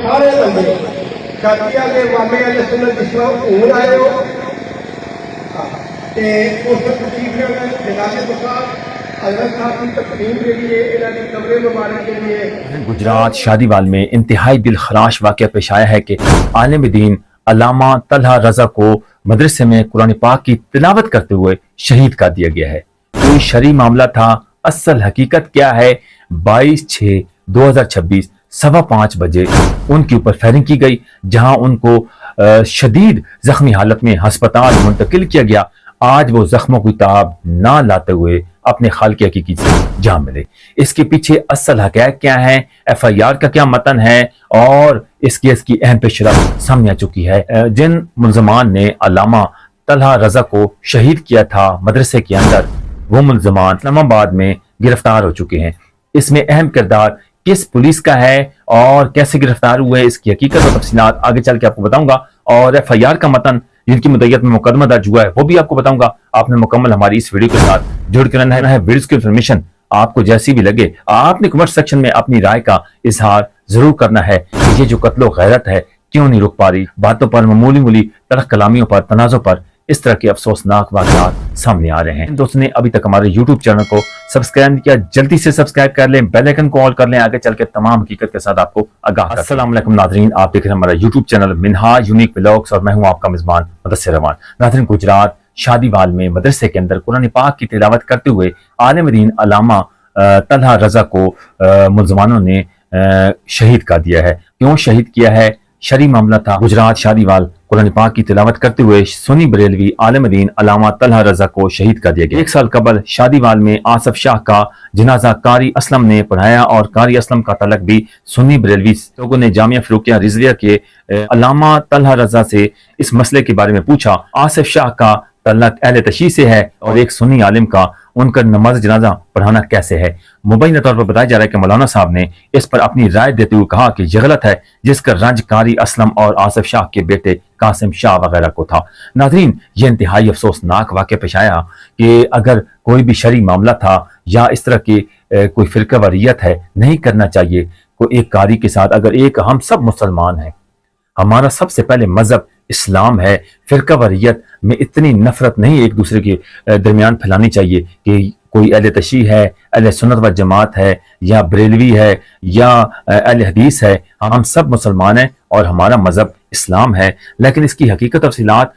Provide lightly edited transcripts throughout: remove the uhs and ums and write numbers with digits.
سارے بندے شادیاں کے مامے والے سنت جس طرح ہوں آئے ہو اس تشریف میں جناب بخار حضرت صاحب کی تقسیم کے لیے انہوں نے قبر مبارک کے لیے گجرات شادیوال میں انتہائی دلخراش واقعہ پیش آیا ہے کہ عالم دین علامہ طلحہ رضا کو مدرسے میں قرآن پاک کی تلاوت کرتے ہوئے شہید کر دیا گیا ہے۔ کوئی شرعی معاملہ تھا، اصل حقیقت کیا ہے؟ 22/6/2026 5:15 بجے ان کے اوپر فائرنگ کی گئی، جہاں ان کو شدید زخمی حالت میں ہسپتال منتقل کیا گیا۔ آج وہ زخموں کی تاب نہ لاتے ہوئے اپنے خالق حقیقی سے جان ملے۔ اس کے پیچھے اصل حقائق کیا ہیں، FIR کا کیا متن ہے، اور اس کیس کی اہم پیش رفت سامنے آ چکی ہے۔ جن ملزمان نے علامہ طلحہ رضا کو شہید کیا تھا مدرسے کے اندر، وہ ملزمان اسلام آباد میں گرفتار ہو چکے ہیں۔ اس میں اہم کردار کس پولیس کا ہے اور کیسے گرفتار ہوئے، اس کی حقیقت اور تفصیلات آگے چل کے آپ کو بتاؤں گا، اور FIR کا متن جن کی مدعیت میں مقدمہ درج ہوا ہے وہ بھی آپ کو بتاؤں گا۔ آپ نے مکمل ہماری اس ویڈیو کے ساتھ جڑ کے رہنا ہے۔ ویڈیوز کی انفارمیشن آپ کو جیسی بھی لگے، آپ نے کمنٹ سیکشن میں اپنی رائے کا اظہار ضرور کرنا ہے کہ یہ جو قتل و غیرت ہے کیوں نہیں رک پا رہی۔ باتوں پر، معمولی تلخ کلامیوں پر، تنازع پر اس طرح کے افسوسناک واقعات سامنے آ رہے ہیں۔ دوستوں نے ابھی تک ہمارے YouTube چینل کو سبسکرائب نہیں کیا، جلدی سے سبسکرائب کر لیں، بیل آئیکن کو آل کر لیں، آگے چل کے تمام حقیقت کے ساتھ آپ کو آگاہ کریں۔ السلام علیکم ناظرین، آپ دیکھ رہے ہیں ہمارا YouTube چینل منہاج یونیک ولاگس، اور میں ہوں آپ کا میزبان مدثر رحمان۔ ناظرین، گجرات شادیوال میں مدرسے کے اندر قرآن پاک کی تلاوت کرتے ہوئے عالم دین علامہ طلحہ رضا کو ملزمانوں نے شہید کر دیا ہے۔ کیوں شہید کیا ہے؟ شرعی معاملہ تھا۔ گجرات شادیوال قرآن پاک کی تلاوت کرتے ہوئے سنی بریلوی عالم دین علامہ طلحہ رضا کو شہید کر دیا گیا۔ 1 سال قبل شادیوال میں آصف شاہ کا جنازہ قاری اسلم نے پڑھایا، اور قاری اسلم کا تعلق بھی سنی بریلوی سے۔ لوگوں نے جامعہ فروقیہ رضویہ کے علامہ طلحہ رضا سے اس مسئلے کے بارے میں پوچھا۔ آصف شاہ کا تعلق اہل تشیع سے ہے، اور ایک سنی عالم کا ان کا نماز جنازہ پڑھانا کیسے ہے؟ مبینہ طور پر بتایا جا رہا ہے کہ مولانا صاحب نے اس پر اپنی رائے دیتے ہوئے کہا کہ یہ غلط ہے، جس کا رنج قاری اسلم اور آصف شاہ کے بیٹے قاسم شاہ وغیرہ کو تھا۔ ناظرین، یہ انتہائی افسوسناک واقعہ پیش آیا کہ اگر کوئی بھی شرعی معاملہ تھا یا اس طرح کی کوئی فرقہ واریت ہے، نہیں کرنا چاہیے کوئی ایک قاری کے ساتھ۔ اگر ایک ہم سب مسلمان ہیں، ہمارا سب سے پہلے مذہب اسلام ہے، فرقہ واریت میں اتنی نفرت نہیں ایک دوسرے کے درمیان پھیلانی چاہیے کہ کوئی اہل تشیع ہے، اہل سنت و جماعت ہے، یا بریلوی ہے، یا اہل حدیث ہے۔ ہم سب مسلمان ہیں اور ہمارا مذہب اسلام ہے۔ لیکن اس کی حقیقت تفصیلات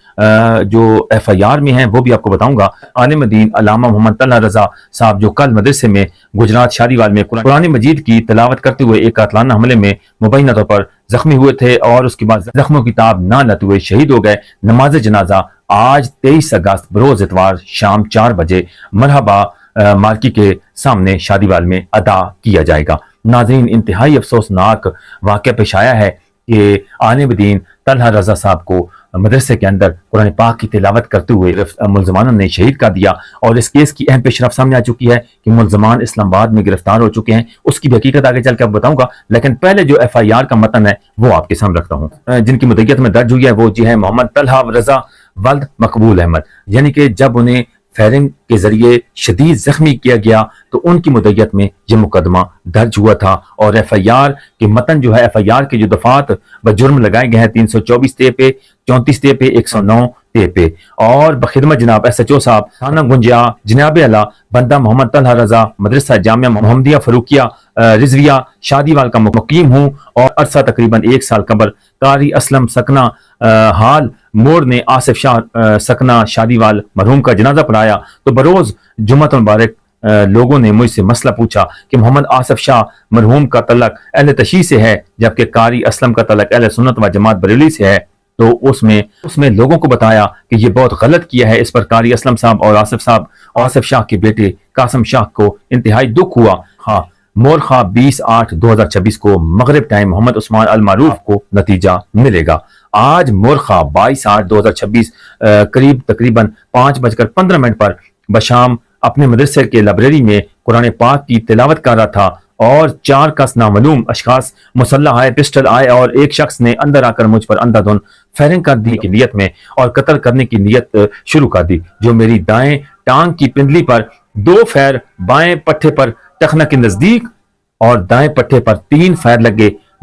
جو FIR میں ہیں وہ بھی آپ کو بتاؤں گا۔ عالم دین علامہ محمد طلحہ رضا صاحب جو کل مدرسے میں گجرات شادیوال میں قرآن مجید کی تلاوت کرتے ہوئے ایک قاتلانہ حملے میں مبینہ طور پر زخمی ہوئے تھے، اور اس کے بعد زخموں کی تاب نہ لاتے ہوئے شہید ہو گئے۔ نماز جنازہ آج 23 اگست بروز اتوار شام 4 بجے مرحبا مارکی کے سامنے شادیوال میں ادا کیا جائے گا۔ ناظرین، انتہائی افسوسناک واقعہ پیش آیا ہے کہ عالم دین طلحہ رضا صاحب کو مدرسے کے اندر قرآن پاک کی تلاوت کرتے ہوئے ملزمانوں نے شہید کر دیا، اور اس کیس کی اہم پیش رفت سامنے آ چکی ہے کہ ملزمان اسلام آباد میں گرفتار ہو چکے ہیں۔ اس کی بھی حقیقت آگے چل کے آپ بتاؤں گا، لیکن پہلے جو FIR کا متن ہے وہ آپ کے سامنے رکھتا ہوں۔ جن کی مدعیت میں درج ہوئی ہے وہ جی ہے محمد طلحہ رضا ولد مقبول احمد، یعنی کہ جب انہیں فائرنگ کے ذریعے شدید زخمی کیا گیا تو ان کی مدعیت میں یہ مقدمہ درج ہوا تھا، اور FIR کے متن جو ہے، FIR کے جو دفعات بجرم لگائے گئے ہیں 324 تے پہ، 34 تے پہ، 109 تے پہ، اور بخدمت جناب SHO صاحب تھانہ گنجیا جناب اعلیٰ بندہ محمد طلحہ رضا مدرسہ جامعہ محمدیہ فروقیہ رضویہ شادیوال کا مقیم ہوں، اور عرصہ تقریباً 1 سال قبل قاری اسلم سکنہ حال موڑ نے آصف شاہ سکنہ شادیوال مرحوم کا جنازہ پڑھایا تو بروز جمعۃ مبارک لوگوں نے مجھ سے مسئلہ پوچھا کہ محمد آصف شاہ مرحوم کا تعلق اہل تشیع سے ہے، جبکہ قاری اسلم کا تعلق اہل سنت و جماعت بریلوی سے ہے۔ تو اس میں لوگوں کو بتایا کہ یہ بہت غلط کیا ہے۔ اس پر قاری اسلم صاحب اور آصف شاہ کے بیٹے قاسم شاہ کو انتہائی دکھ ہوا۔ ہاں، مورخہ 20/8/2026 کو مغرب ٹائم محمد عثمان المعروف کو نتیجہ ملے گا۔ آج مورخہ 22/8/2026 قریب تقریباً 5:15 پر بشام اپنے مدرسے کے لائبریری میں قرآن پاک کی تلاوت کر رہا تھا، اور 4 کس نامعلوم اشخاص مسلح آئے، پسٹل آئے، اور ایک شخص نے اندر آ کر مجھ پر اندھا دھند فائرنگ کر دی کی نیت میں، اور قتل کرنے کی نیت شروع کر دی۔ جو میری دائیں ٹانگ کی پنڈلی پر 2 فائر، بائیں پٹھے پر ٹخنا کے نزدیک اور دائیں پٹھے پر 3 فائر لگے۔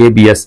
ABS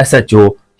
SHO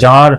4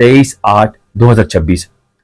23/8/2026